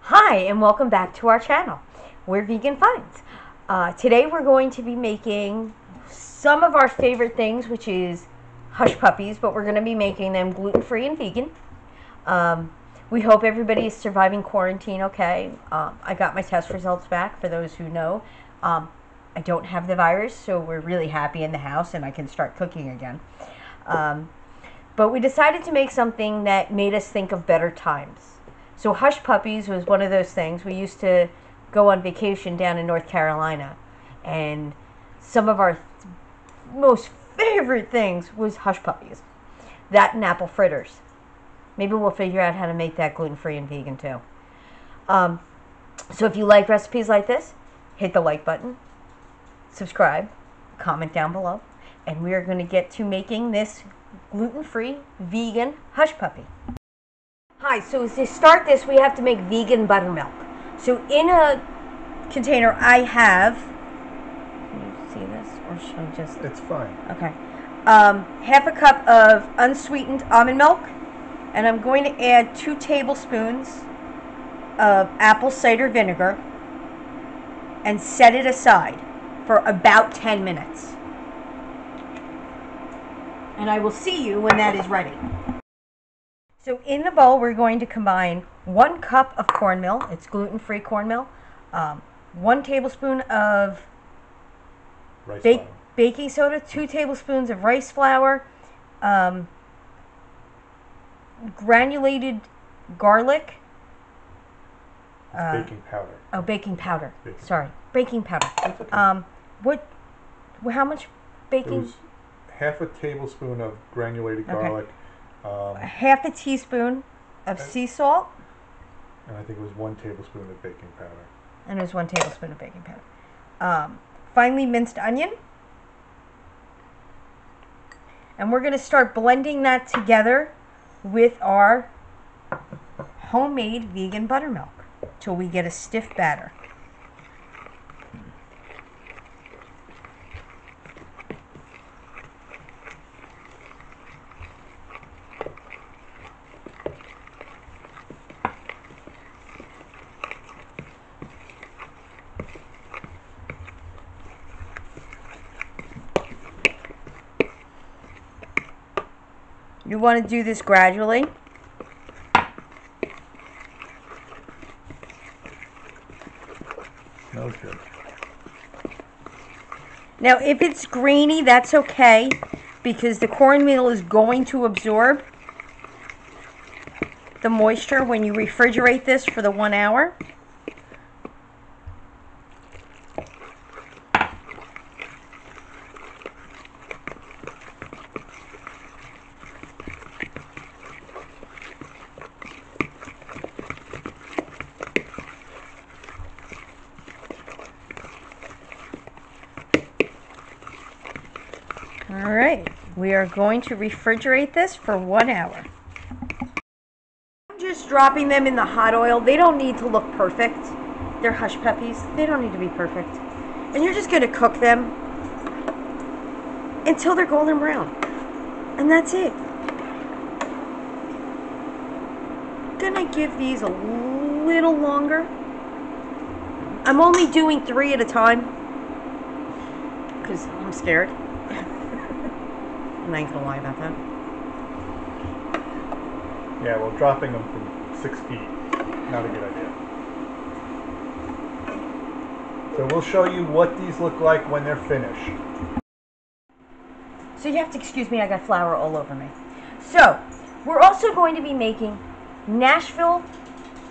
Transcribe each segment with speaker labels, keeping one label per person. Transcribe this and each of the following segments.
Speaker 1: Hi, and welcome back to our channel. We're Vegan Finds. Today we're going to be making some of our favorite things, which is hush puppies, but we're going to be making them gluten-free and vegan. We hope everybody is surviving quarantine okay. I got my test results back, for those who know. I don't have the virus, so we're really happy in the house and I can start cooking again. But we decided to make something that made us think of better times. So hush puppies was one of those things. We used to go on vacation down in North Carolina, and some of our most favorite things was hush puppies. That and apple fritters. Maybe we'll figure out how to make that gluten-free and vegan too. So if you like recipes like this, hit the like button, subscribe, comment down below, and we are going to get to making this gluten-free vegan hush puppy. Hi, so to start this, we have to make vegan buttermilk. So in a container, I have, can you see this, or should I just?
Speaker 2: It's fine.
Speaker 1: Okay. Half a cup of unsweetened almond milk, and I'm going to add 2 tablespoons of apple cider vinegar and set it aside for about 10 minutes. And I will see you when that is ready. So in the bowl, we're going to combine 1 cup of cornmeal. It's gluten-free cornmeal. 1 tablespoon of baking soda. 2 tablespoons of rice flour. Granulated garlic.
Speaker 2: Baking powder.
Speaker 1: Oh, baking powder. Sorry, baking powder.
Speaker 2: That's okay.
Speaker 1: How much baking?
Speaker 2: It was half a tablespoon of granulated garlic.
Speaker 1: Half a teaspoon of sea salt.
Speaker 2: And I think it was 1 tablespoon of baking powder.
Speaker 1: And it was 1 tablespoon of baking powder. Finely minced onion. And we're going to start blending that together with our homemade vegan buttermilk till we get a stiff batter. You want to do this gradually.
Speaker 2: Smells good.
Speaker 1: Now, if it's grainy, that's okay, because the cornmeal is going to absorb the moisture when you refrigerate this for the 1 hour. All right, we are going to refrigerate this for 1 hour. I'm just dropping them in the hot oil. They don't need to look perfect. They're hush puppies. They don't need to be perfect. And you're just going to cook them until they're golden brown. And that's it. Gonna give these a little longer. I'm only doing 3 at a time because I'm scared. I ain't gonna lie about that.
Speaker 2: Yeah, well, dropping them from 6 feet, not a good idea. So we'll show you what these look like when they're finished.
Speaker 1: So you have to excuse me, I got flour all over me. So, we're also going to be making Nashville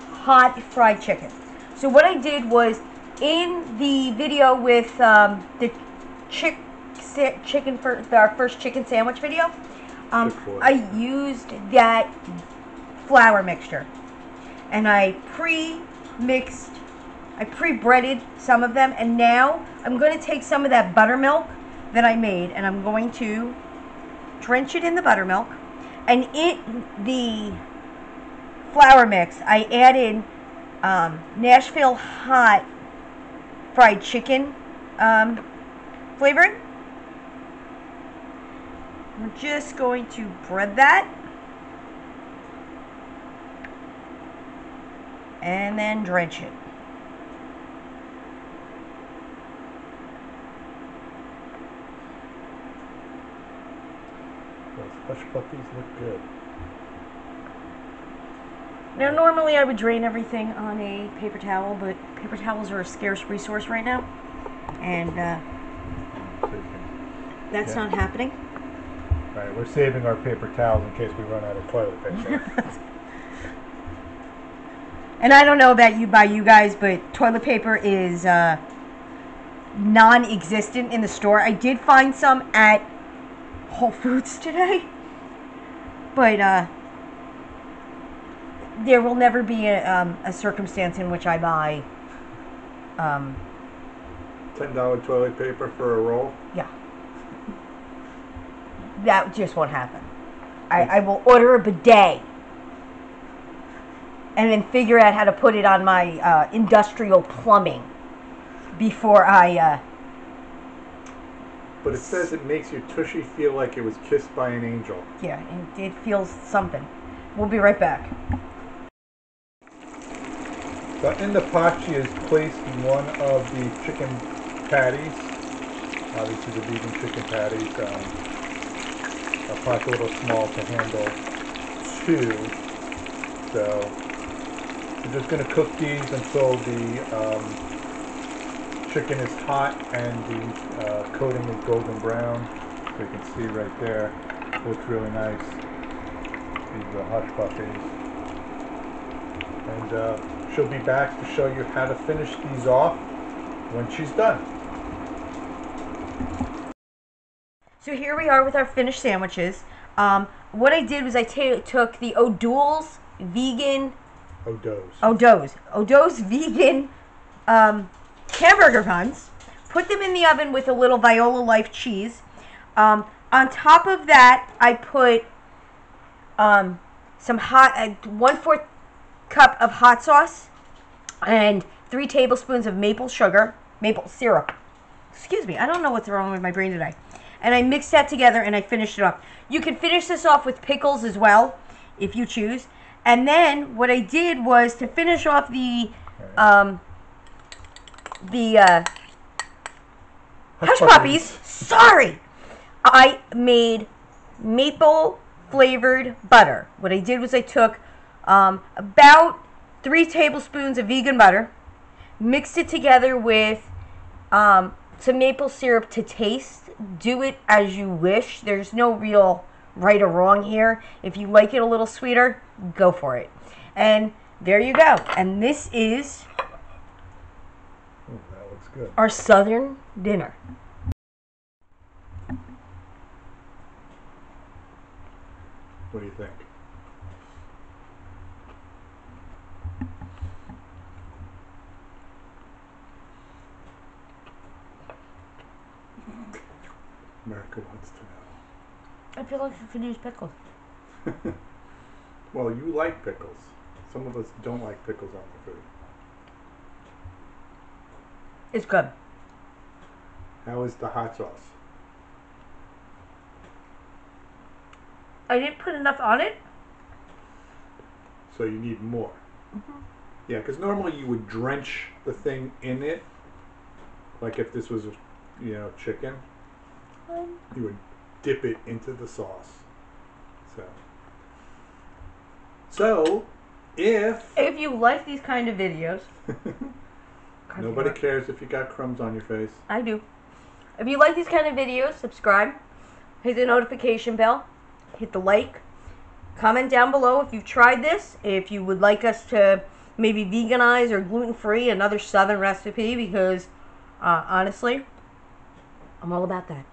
Speaker 1: Hot Fried Chicken. So what I did was, in the video with the chicken for our first chicken sandwich video, I used that flour mixture, and I pre-breaded some of them, and now I'm going to take some of that buttermilk that I made, and I'm going to drench it in the buttermilk, and in the flour mix I added Nashville Hot Fried Chicken flavoring. We're just going to bread that. and then dredge it.
Speaker 2: Those hush puppies look good.
Speaker 1: Now, normally I would drain everything on a paper towel, but paper towels are a scarce resource right now, and that's not happening.
Speaker 2: Right, we're saving our paper towels in case we run out of toilet paper.
Speaker 1: And I don't know about you guys, but toilet paper is non-existent in the store. I did find some at Whole Foods today, but there will never be a circumstance in which I buy
Speaker 2: $10 toilet paper for a roll?
Speaker 1: Yeah. That just won't happen. I will order a bidet and then figure out how to put it on my industrial plumbing before I...
Speaker 2: But it says it makes your tushy feel like it was kissed by an angel.
Speaker 1: Yeah, it feels something. We'll be right back.
Speaker 2: So in the pot she has placed one of the chicken patties. Obviously the vegan chicken patties. A pot's a little small to handle 2. So we're just going to cook these until the chicken is hot and the coating is golden brown. So you can see right there. Looks really nice. These are hush puppies. And she'll be back to show you how to finish these off when she's done.
Speaker 1: So here we are with our finished sandwiches. What I did was I took the O'Doul's vegan... O'Doul's vegan hamburger buns, put them in the oven with a little Violife cheese. On top of that, I put some hot, 1/4 cup of hot sauce and 3 tablespoons of maple syrup. Excuse me, I don't know what's wrong with my brain today. And I mixed that together and I finished it off. You can finish this off with pickles as well, if you choose. And then what I did was to finish off the hush puppies. Sorry, I made maple flavored butter. What I did was I took about 3 tablespoons of vegan butter, mixed it together with some maple syrup to taste. Do it as you wish. There's no real right or wrong here. If you like it a little sweeter, go for it. And there you go. And this is
Speaker 2: that looks good.
Speaker 1: Our southern dinner.
Speaker 2: What do you think? America wants to know.
Speaker 1: I feel like you could use pickles.
Speaker 2: Well, you like pickles. Some of us don't like pickles on the food.
Speaker 1: It's good.
Speaker 2: How is the hot sauce?
Speaker 1: I didn't put enough on it.
Speaker 2: So you need more. Mm-hmm. Yeah, because normally you would drench the thing in it. Like if this was, chicken. You would dip it into the sauce. So if
Speaker 1: you like these kind of videos,
Speaker 2: nobody cares if you got crumbs on your face.
Speaker 1: I do. If you like these kind of videos, subscribe, hit the notification bell, hit the like, comment down below if you've tried this, if you would like us to maybe veganize or gluten-free another southern recipe, because honestly, I'm all about that.